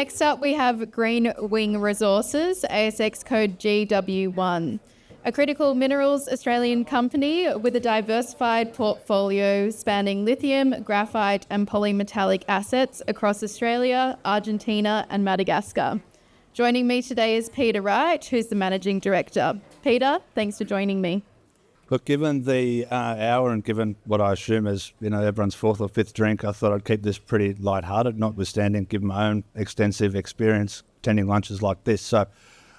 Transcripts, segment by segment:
Next up, we have Greenwing Resources, ASX code GW1, a critical minerals Australian company with a diversified portfolio spanning lithium, graphite and polymetallic assets across Australia, Argentina and Madagascar. Joining me today is Peter Wright, who's the Managing Director. Peter, thanks for joining me. Look, given the hour and given what I assume is, everyone's fourth or fifth drink, I thought I'd keep this pretty lighthearted, notwithstanding, given my own extensive experience attending lunches like this. So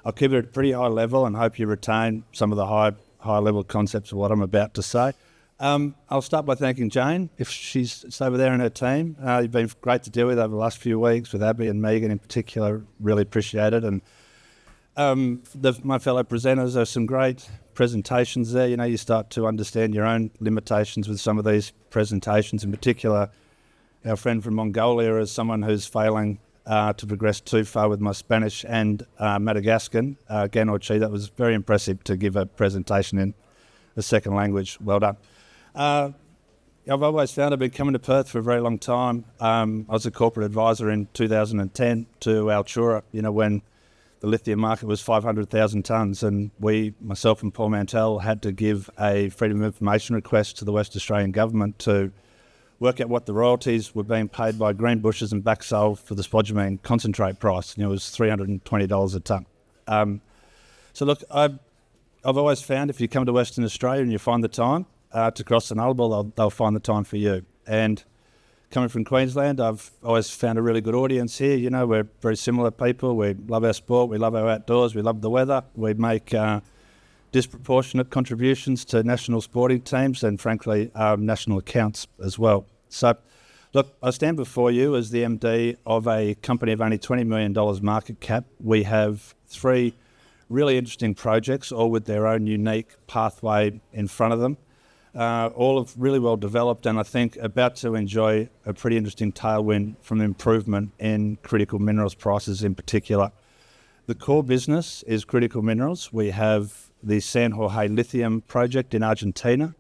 I'll keep it at a pretty high level and hope you retain some of the high level concepts of what I'm about to say. I'll start by thanking Jane, if she's over there in her team. You've been great to deal with over the last few weeks with Abby and Megan in particular. Really appreciate it. And my fellow presenters, there's some great presentations there. You start to understand your own limitations with some of these presentations. In particular, our friend from Mongolia is someone who's failing to progress too far with my Spanish and Madagascan. Ganorchi, that was very impressive to give a presentation in a second language. Well done. I've always found I've been coming to Perth for a very long time. I was a corporate advisor in 2010 to Altura, when the lithium market was 500,000 tonnes, and myself and Paul Mantell, had to give a Freedom of Information request to the West Australian government to work out what the royalties were being paid by Greenbushes and Backsole for the spodumene concentrate price. It was $320 a tonne. So look, I've always found if you come to Western Australia and you find the time to cross the Nullarbor, they'll find the time for you. And coming from Queensland, I've always found a really good audience here. We're very similar people. We love our sport, we love our outdoors, we love the weather. We make disproportionate contributions to national sporting teams and, frankly, national accounts as well. So, look, I stand before you as the MD of a company of only $20 million market cap. We have 3 really interesting projects, all with their own unique pathway in front of them. All have really well developed and I think about to enjoy a pretty interesting tailwind from the improvement in critical minerals prices in particular. The core business is critical minerals. We have the San Jorge lithium project in Argentina.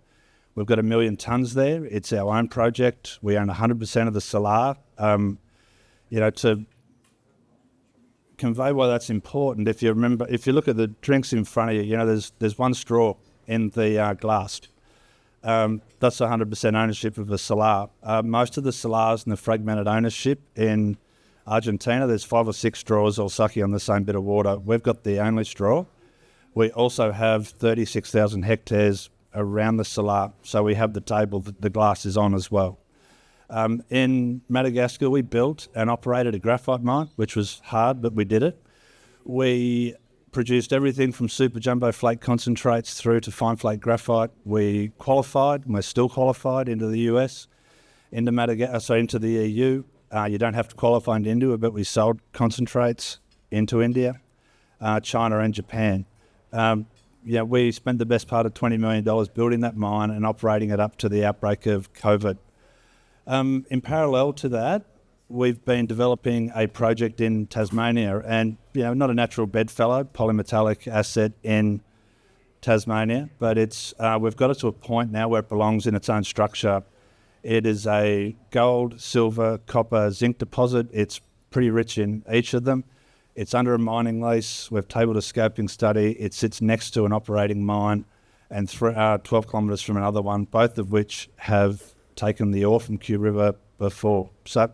We've got 1 million tonnes there. It's our own project. We own 100% of the salar. To convey why that's important, if you look at the drinks in front of you, there's one straw in the glass. That's 100% ownership of the salar. Most of the salars and the fragmented ownership in Argentina, there's 5 or 6 straws all sucking on the same bit of water. We've got the only straw. We also have 36,000 hectares around the salar, so we have the table that the glass is on as well. In Madagascar, we built and operated a graphite mine, which was hard, but we did it. We produced everything from super jumbo flake concentrates through to fine flake graphite. We qualified, and we're still qualified into the US, into the EU. You don't have to qualify into India, but we sold concentrates into India, China and Japan. We spent the best part of $20 million building that mine and operating it up to the outbreak of COVID. In parallel to that, we've been developing a project in Tasmania and, not a natural bedfellow, polymetallic asset in Tasmania, but we've got it to a point now where it belongs in its own structure. It is a gold, silver, copper, zinc deposit. It's pretty rich in each of them. It's under a mining lease. We've tabled a scoping study. It sits next to an operating mine and 12 kilometres from another one, both of which have taken the ore from Q River before. So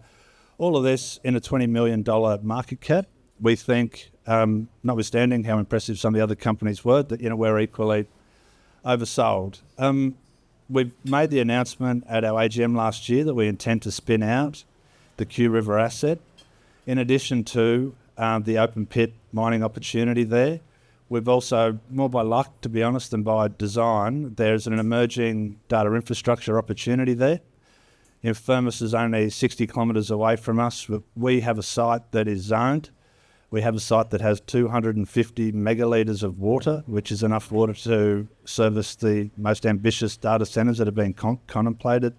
all of this in a $20 million market cap. We think, notwithstanding how impressive some of the other companies were, that we're equally oversold. We've made the announcement at our AGM last year that we intend to spin out the Q River asset. In addition to the open pit mining opportunity there, we've also, more by luck to be honest than by design, there's an emerging data infrastructure opportunity there. Firmus is only 60 kilometres away from us. We have a site that is zoned. We have a site that has 250 megalitres of water, which is enough water to service the most ambitious data centres that have been contemplated.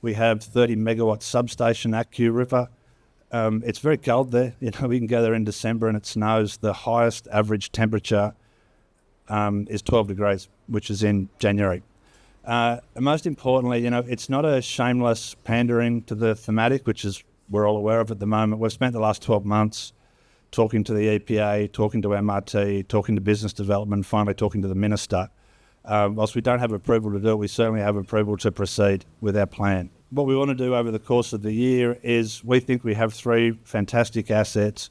We have 30 megawatt substation at Q River. It's very cold there. We can go there in December and it snows. The highest average temperature is 12 degrees, which is in January. And most importantly, it's not a shameless pandering to the thematic, which is we're all aware of at the moment. We've spent the last 12 months talking to the EPA, talking to MRT, talking to business development, finally talking to the minister. Whilst we don't have approval to do it, we certainly have approval to proceed with our plan. What we want to do over the course of the year is we think we have 3 fantastic assets.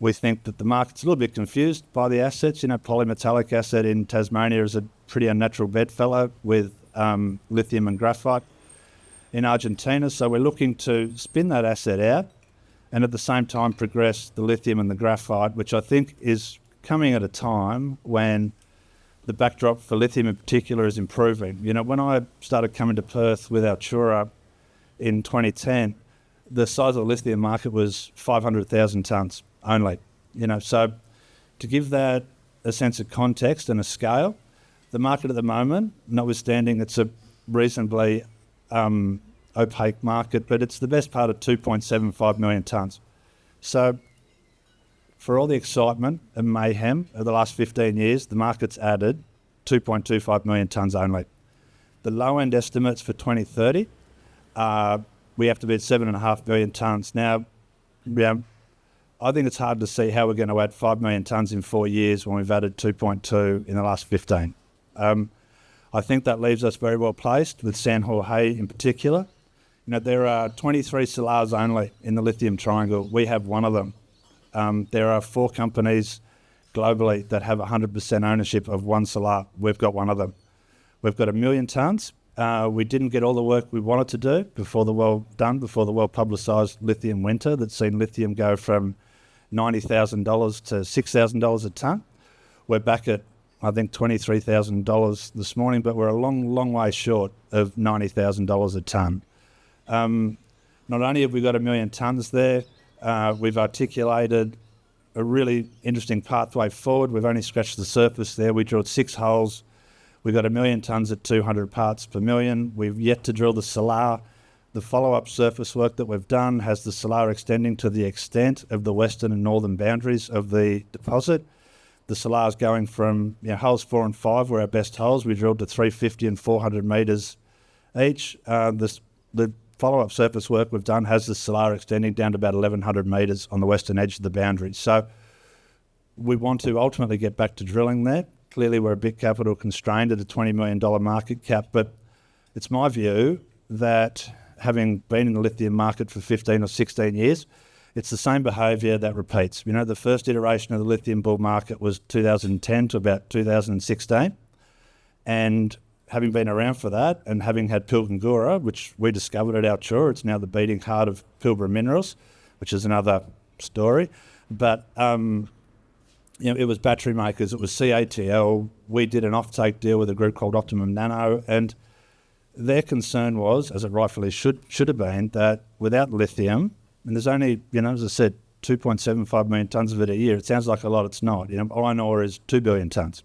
We think that the market's a little bit confused by the assets. Polymetallic asset in Tasmania is a pretty unnatural bedfellow with lithium and graphite in Argentina. So we're looking to spin that asset out and at the same time progress the lithium and the graphite, which I think is coming at a time when the backdrop for lithium in particular is improving. When I started coming to Perth with Altura in 2010, the size of the lithium market was 500,000 tonnes only. So to give that a sense of context and a scale, the market at the moment, notwithstanding it's a reasonably opaque market, but it's the best part of 2.75 million tonnes. So for all the excitement and mayhem of the last 15 years, the market's added 2.25 million tonnes only. The low-end estimates for 2030, we have to be at 7.5 billion tonnes. Now, I think it's hard to see how we're going to add 5 million tonnes in 4 years when we've added 2.2 in the last 15. I think that leaves us very well placed with San Jorge in particular. There are 23 salars only in the Lithium Triangle. We have one of them. There are 4 companies globally that have 100% ownership of one salar. We've got one of them. We've got 1 million tonnes. We didn't get all the work we wanted to do before the well-publicised lithium winter that's seen lithium go from $90,000 to $6,000 a tonne. We're back at, I think, $23,000 this morning, but we're a long, long way short of $90,000 a tonne. Not only have we got 1 million tonnes there, we've articulated a really interesting pathway forward. We've only scratched the surface there. We drilled 6 holes. We've got 1 million tonnes at 200 parts per million. We've yet to drill the salar. The follow-up surface work that we've done has the salar extending to the extent of the western and northern boundaries of the deposit. The salar's going from holes 4 and 5 were our best holes. We drilled to 350 and 400 metres each. The follow-up surface work we've done has the salar extending down to about 1,100 metres on the western edge of the boundary. So we want to ultimately get back to drilling there. Clearly we're a bit capital constrained at a $20 million market cap, but it's my view that having been in the lithium market for 15 or 16 years, it's the same behaviour that repeats. The first iteration of the lithium bull market was 2010 to about 2016. And having been around for that and having had Pilgangoora, which we discovered at Altura, it's now the beating heart of Pilbara Minerals, which is another story. But, it was battery makers, it was CATL. We did an offtake deal with a group called Optimum Nano, and their concern was, as it rightfully should have been, that without lithium, and there's only, as I said, 2.75 million tonnes of it a year. It sounds like a lot, it's not. Iron ore is 2 billion tonnes.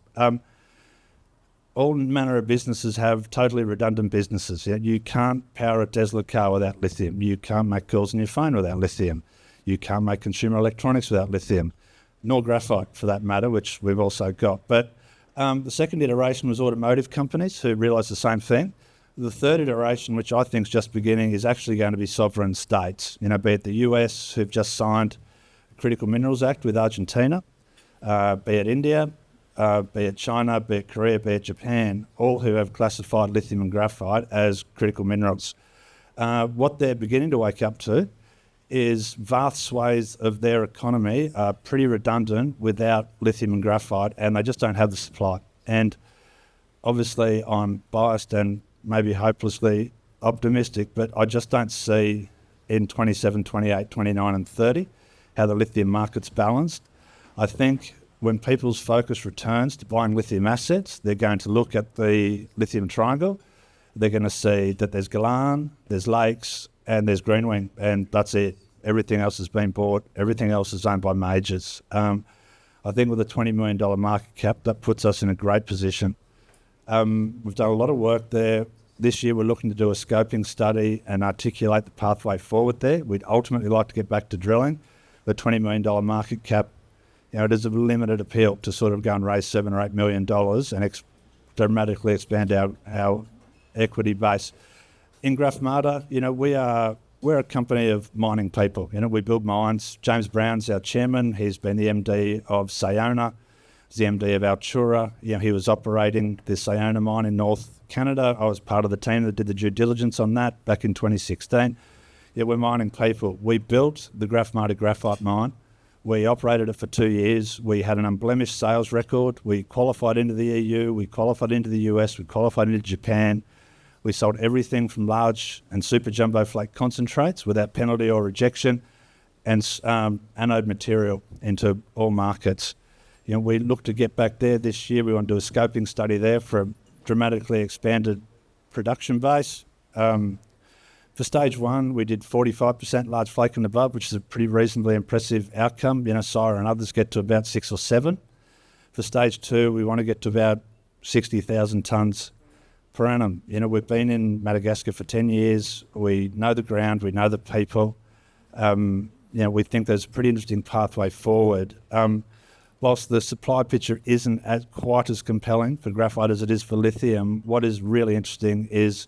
All manner of businesses have totally redundant businesses. You can't power a Tesla car without lithium. You can't make calls on your phone without lithium. You can't make consumer electronics without lithium, nor graphite for that matter, which we've also got. But the second iteration was automotive companies who realised the same thing. The third iteration, which I think is just beginning, is actually going to be sovereign states, be it the US, who've just signed a Critical Minerals Act with Argentina, be it India, be it China, be it Korea, be it Japan, all who have classified lithium and graphite as critical minerals. What they're beginning to wake up to is vast swathes of their economy are pretty redundant without lithium and graphite, and they just don't have the supply. And obviously I'm biased and maybe hopelessly optimistic, but I just don't see in 27, 28, 29 and 30 how the lithium market's balanced. I think when people's focus returns to buying lithium assets, they're going to look at the Lithium Triangle. They're going to see that there's Galan, there's Lakes, and there's Greenwing, and that's it. Everything else has been bought. Everything else is owned by majors. I think with a $20 million market cap, that puts us in a great position. We've done a lot of work there. This year we're looking to do a scoping study and articulate the pathway forward there. We'd ultimately like to get back to drilling. The $20 million market cap, it is of limited appeal to sort of go and raise $7 or $8 million and dramatically expand our equity base. In Graphmada, we are we're a company of mining people. You know, we build mines. James Brown's our chairman. He's been the MD of Sayona. He's the MD of Altura. You know, he was operating the Sayona mine in North Canada. I was part of the team that did the due diligence on that back in 2016. Yeah, we're mining people. We built the Graphmada Graphite mine. We operated it for 2 years. We had an unblemished sales record. We qualified into the EU. We qualified into the US. We qualified into Japan. We sold everything from large and super jumbo flake concentrates without penalty or rejection, and anode material into all markets. You know, we look to get back there this year. We want to do a scoping study there for a dramatically expanded production base. For stage one, we did 45% large flake and above, which is a pretty reasonably impressive outcome. You know, Sire and others get to about 6 or 7. For stage two, we want to get to about 60,000 tonnes per annum. You know, we've been in Madagascar for 10 years. We know the ground, we know the people. You know, we think there's a pretty interesting pathway forward. Whilst the supply picture isn't quite as compelling for graphite as it is for lithium, what is really interesting is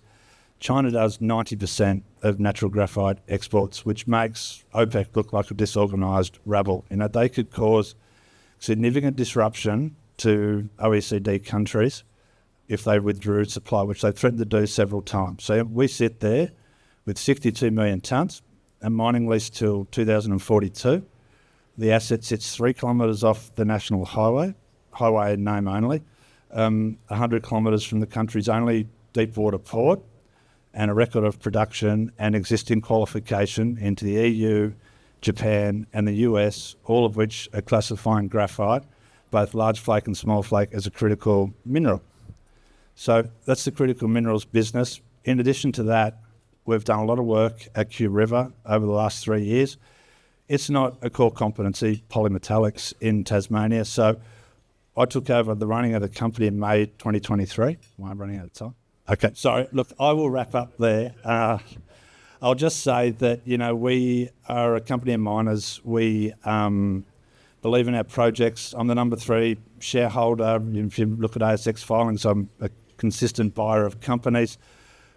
China does 90% of natural graphite exports, which makes OPEC look like a disorganised rabble. You know, they could cause significant disruption to OECD countries if they withdrew supply, which they threatened to do several times. So we sit there with 62 million tonnes, a mining lease till 2042. The asset sits 3 kilometres off the national highway in name only, 100 kilometres from the country's only deep water port, and a record of production and existing qualification into the EU, Japan and the US, all of which are classifying graphite, both large flake and small flake, as a critical mineral. So that's the critical minerals business. In addition to that, we've done a lot of work at Q River over the last 3 years. It's not a core competency, polymetallics in Tasmania. So I took over the running of the company in May 2023. Am I running out of time? Okay, sorry. Look, I will wrap up there. I'll just say that, you know, we are a company of miners. We believe in our projects. I'm the number 3 shareholder. If you look at ASX filings, I'm a consistent buyer of companies.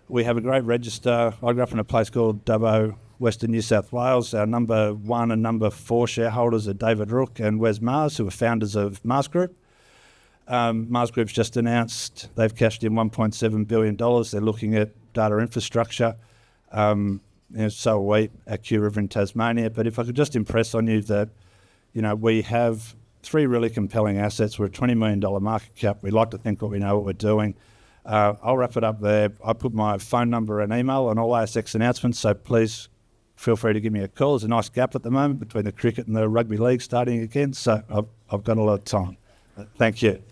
We have a great register. I grew up in a place called Dubbo, Western New South Wales. Our number 1 and number 4 shareholders are David Rook and Wes Mars, who are founders of Mars Group. Mars Group's just announced they've cashed in $1.7 billion. They're looking at data infrastructure. You know, so are we at Q River in Tasmania. But if I could just impress on you that, you know, we have 3 really compelling assets. We're a $20 million market cap. We like to think that we know what we're doing. I'll wrap it up there. I put my phone number and email on all ASX announcements, so please feel free to give me a call. There's a nice gap at the moment between the cricket and the rugby league starting again, so I've got a lot of time. Thank you.